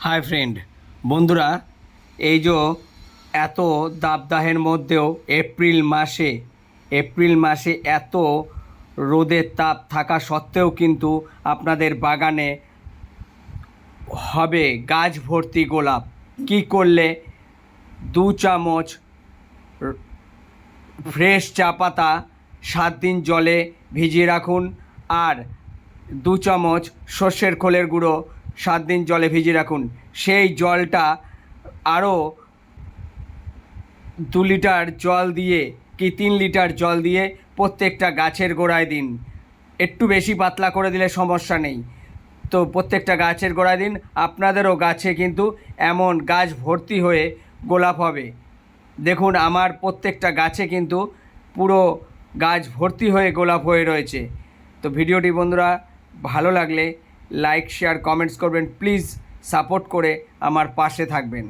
Hi friend, বন্ধুরা, এই যে এত দাবদাহের মধ্যেও এপ্রিল মাসে এত রোদের তাপ থাকা সত্ত্বেও কিন্তু আপনাদের বাগানে হবে গাছ ভর্তি গোলাপ। কি করলে? 2 চামচ ফ্রেশ চা পাতা 7 দিন জলে ভিজিয়ে রাখুন, আর 2 চামচ সর্ষের খোলের গুঁড়ো 7 দিন জলে ভিজিয়ে রাখুন। সেই জলটা আরও 2 লিটার জল দিয়ে কি 3 লিটার জল দিয়ে প্রত্যেকটা গাছের গোড়ায় দিন। একটু বেশি পাতলা করে দিলে সমস্যা নেই, তো প্রত্যেকটা গাছের গোড়ায় দিন। আপনাদেরও গাছে কিন্তু এমন গাছ ভর্তি হয়ে গোলাপ হবে। দেখুন, আমার প্রত্যেকটা গাছে কিন্তু পুরো গাছ ভর্তি হয়ে গোলাপ হয়ে রয়েছে। তো ভিডিওটি বন্ধুরা ভালো লাগলে লাইক, শেয়ার, কমেন্টস করবেন। প্লিজ সাপোর্ট করে আমার পাশে থাকবেন।